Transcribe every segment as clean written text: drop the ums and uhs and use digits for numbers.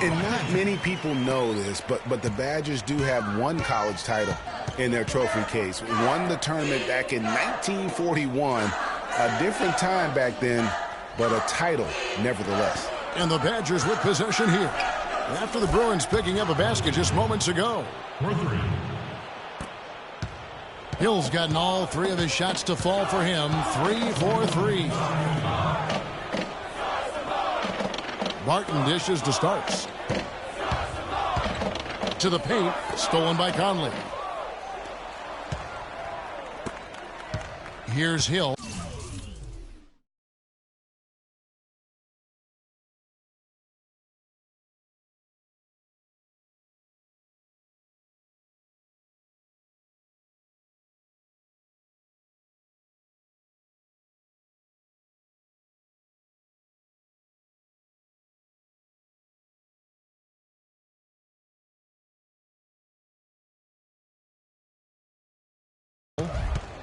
And not many people know this, but the Badgers do have one college title in their trophy case. Won the tournament back in 1941. A different time back then, but a title nevertheless. And the Badgers with possession here, after the Bruins picking up a basket just moments ago. Hill's gotten all three of his shots to fall for him. 3 for 3. Barton dishes to Starks. To the paint, stolen by Conley. Here's Hill.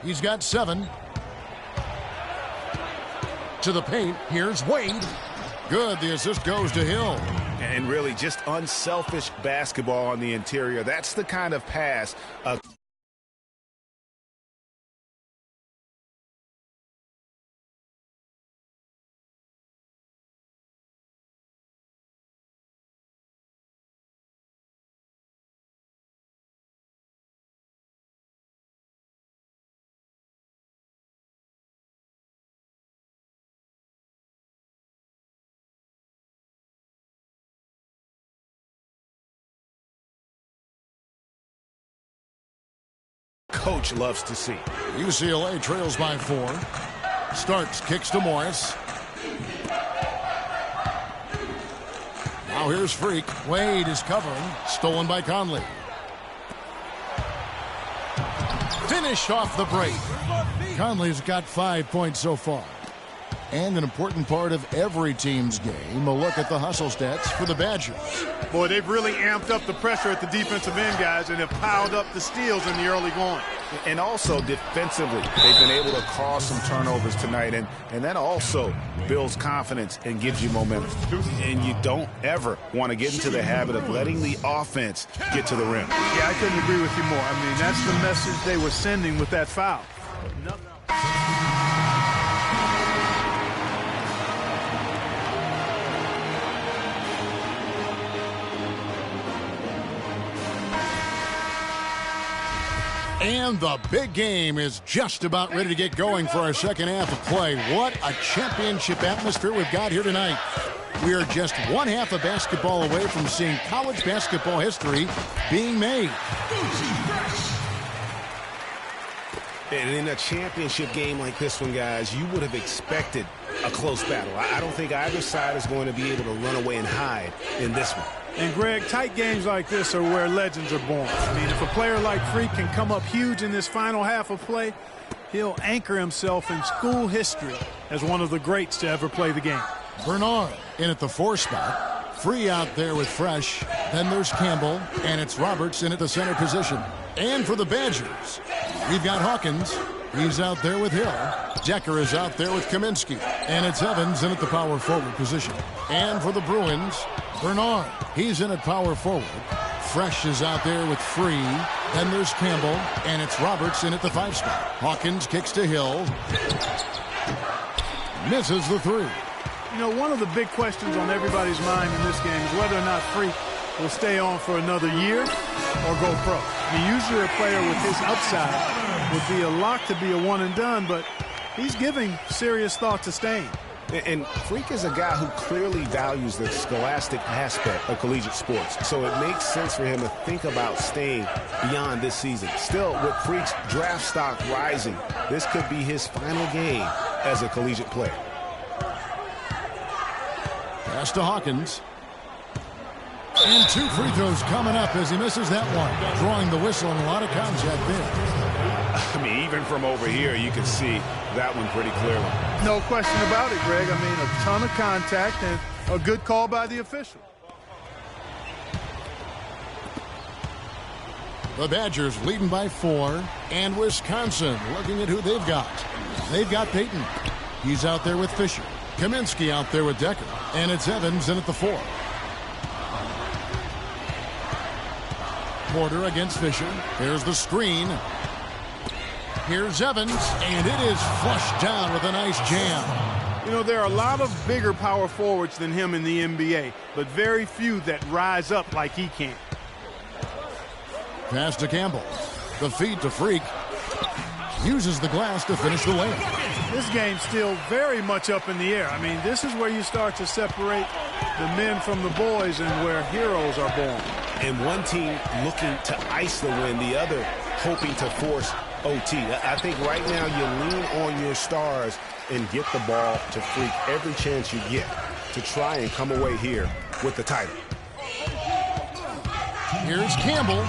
He's got 7. To the paint. Here's Wade. Good. The assist goes to Hill. And really just unselfish basketball on the interior. That's the kind of pass coach loves to see. UCLA trails by 4. Starks kicks to Morris. Now here's Freak. Wade is covering. Stolen by Conley. Finished off the break. Conley's got 5 points so far. And an important part of every team's game, a look at the hustle stats for the Badgers. Boy, they've really amped up the pressure at the defensive end, guys, and have piled up the steals in the early going. And also defensively, they've been able to cause some turnovers tonight, and that also builds confidence and gives you momentum. And you don't ever want to get into the habit of letting the offense get to the rim. Yeah, I couldn't agree with you more. I mean, that's the message they were sending with that foul. And the big game is just about ready to get going for our second half of play. What a championship atmosphere we've got here tonight. We are just one half of basketball away from seeing college basketball history being made. And in a championship game like this one, guys, you would have expected a close battle. I don't think either side is going to be able to run away and hide in this one. And, Greg, tight games like this are where legends are born. I mean, if a player like Freak can come up huge in this final half of play, he'll anchor himself in school history as one of the greats to ever play the game. Bernard in at the 4 spot. Free out there with Fresh. Then there's Campbell, and it's Roberts in at the center position. And for the Badgers, we've got Hawkins. He's out there with Hill. Decker is out there with Kaminsky. And it's Evans in at the power forward position. And for the Bruins, Bernard. He's in at power forward. Fresh is out there with Free. Then there's Campbell. And it's Roberts in at the 5 spot. Hawkins kicks to Hill. Misses the 3. You know, one of the big questions on everybody's mind in this game is whether or not Freak will stay on for another year or go pro. I mean, usually a player with his upside would be a lock to be a one and done, but he's giving serious thought to staying. And Freak is a guy who clearly values the scholastic aspect of collegiate sports, so it makes sense for him to think about staying beyond this season. Still, with Freak's draft stock rising, this could be his final game as a collegiate player. Pass to Hawkins. And 2 free throws coming up as he misses that one. Drawing the whistle and a lot of contact there. I mean, even from over here, you can see that one pretty clearly. No question about it, Greg. I mean, a ton of contact and a good call by the official. The Badgers leading by 4. And Wisconsin looking at who they've got. They've got Peyton. He's out there with Fisher. Kaminsky out there with Decker. And it's Evans in at the 4. Porter against Fisher. There's the screen. Here's Evans, and it is flushed down with a nice jam. You know, there are a lot of bigger power forwards than him in the NBA, but very few that rise up like he can. Pass to Campbell. The feed to Freak. Uses the glass to finish the layup. This game's still very much up in the air. I mean, this is where you start to separate the men from the boys and where heroes are born. And one team looking to ice the win, the other hoping to force OT. I think right now you lean on your stars and get the ball to Freak every chance you get to try and come away here with the title. Here's Campbell.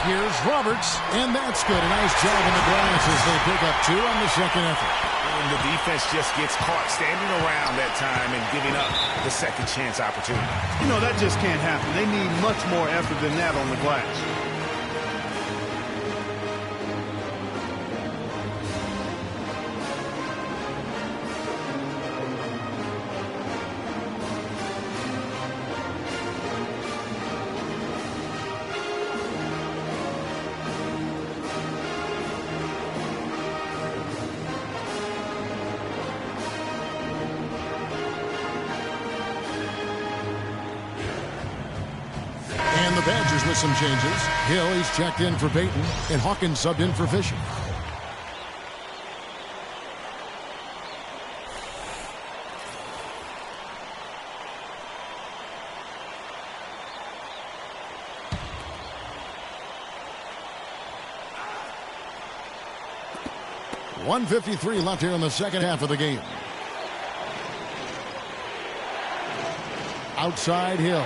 Here's Roberts, and that's good. A nice job in the glass as they pick up 2 on the second effort. And the defense just gets caught standing around that time and giving up the second chance opportunity. You know, that just can't happen. They need much more effort than that on the glass. And the Badgers with some changes. Hill, he's checked in for Payton, and Hawkins subbed in for Fisher. .153 left here in the second half of the game. Outside Hill.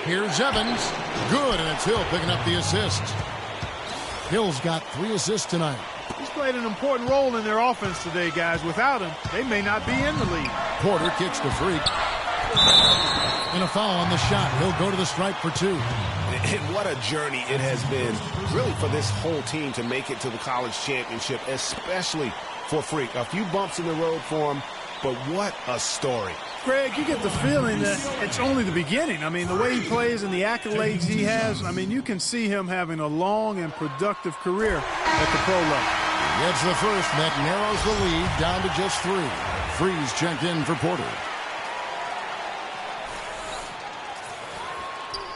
Here's Evans. Good, and it's Hill picking up the assist. Hill's got 3 assists tonight. He's played an important role in their offense today, guys. Without him, they may not be in the lead. Porter kicks to Freak. And a foul on the shot. He'll go to the stripe for 2. And what a journey it has been, really, for this whole team to make it to the college championship, especially for Freak. A few bumps in the road for him, but what a story. Greg, you get the feeling that it's only the beginning. I mean, the way he plays and the accolades he has, I mean, you can see him having a long and productive career at the pro level. Gets the first, that narrows the lead down to just 3. Freeze checked in for Porter.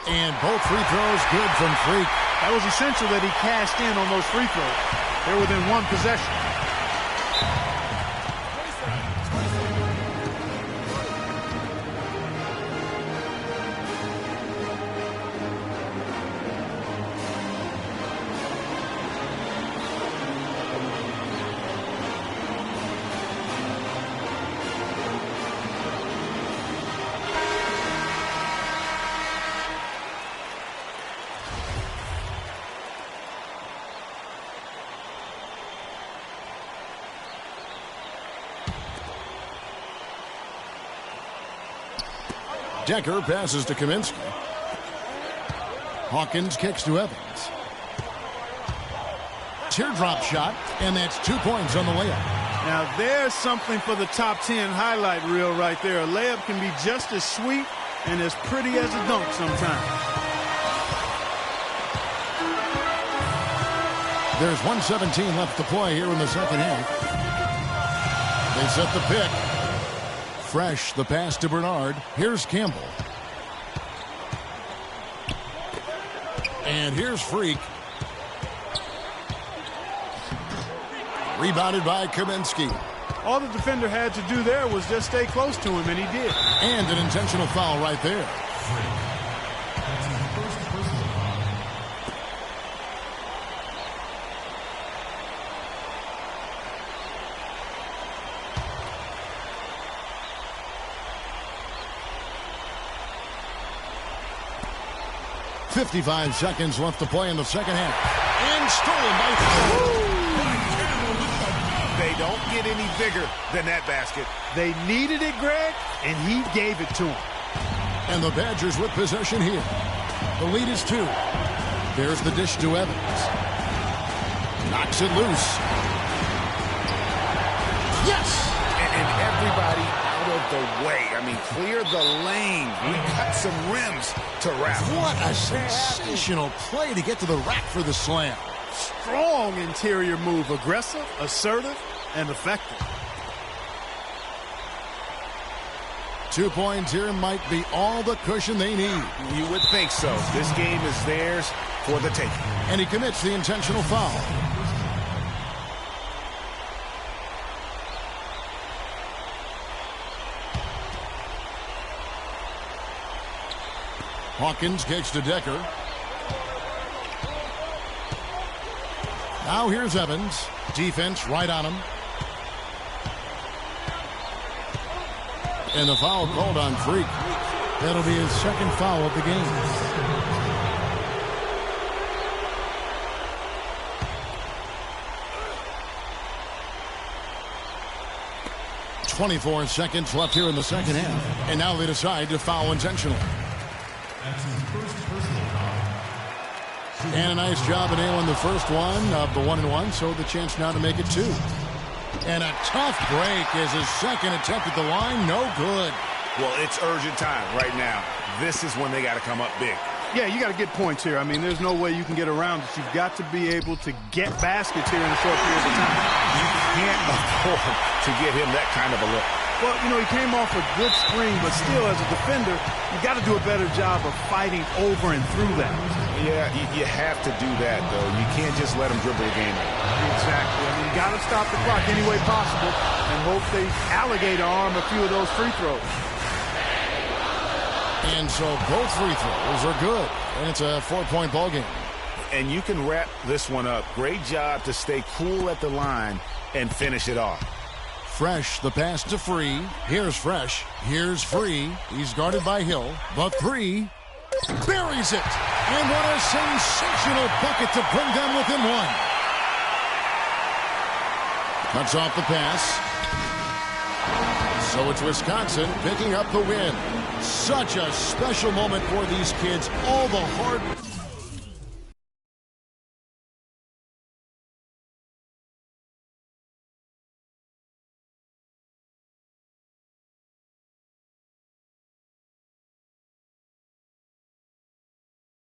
And both free throws good from Freak. That was essential that he cashed in on those free throws. They're within 1 possession. Decker passes to Kaminsky. Hawkins kicks to Evans. Teardrop shot, and that's 2 points on the layup. Now there's something for the top 10 highlight reel right there. A layup can be just as sweet and as pretty as a dunk sometimes. There's 1:17 left to play here in the second half. They set the pick. Fresh, the pass to Bernard. Here's Campbell. And here's Freak. Rebounded by Kaminsky. All the defender had to do there was just stay close to him, and he did. And an intentional foul right there. 55 seconds left to play in the second half. And stolen by They don't get any bigger than that basket. They needed it, Greg, and he gave it to him. And the Badgers with possession here. The lead is 2. There's the dish to Evans. Knocks it loose. Yes! And everybody out of the way. I mean, clear the lane. We cut some rims to wrap. What a sensational play to get to the rack for the slam. Strong interior move. Aggressive, assertive, and effective. 2 points here might be all the cushion they need. You would think so. This game is theirs for the taking. And he commits the intentional foul. Hawkins kicks to Decker. Now here's Evans. Defense right on him. And the foul called on Freak. That'll be his second foul of the game. "24 seconds left here in the second half. And now they decide to foul intentionally. And a nice job of nailing the first one of the 1-and-1, so the chance now to make it 2. And a tough break is his second attempt at the line. No good. Well, it's urgent time right now. This is when they got to come up big. Yeah, you got to get points here. I mean, there's no way you can get around it. You've got to be able to get baskets here in a short period of time. You can't afford to give him that kind of a look. Well, you know, he came off a good screen, but still, as a defender, you got to do a better job of fighting over and through that. Yeah, you have to do that, though. You can't just let him dribble the game out. Exactly. I mean, you got to stop the clock any way possible and hope they alligator arm a few of those free throws. And so both free throws are good. And it's a 4-point ball game. And you can wrap this one up. Great job to stay cool at the line and finish it off. Fresh, the pass to Free. Here's Fresh. Here's Free. He's guarded by Hill. But Free buries it. And what a sensational bucket to bring them within 1. Cuts off the pass. So it's Wisconsin picking up the win. Such a special moment for these kids. All the hard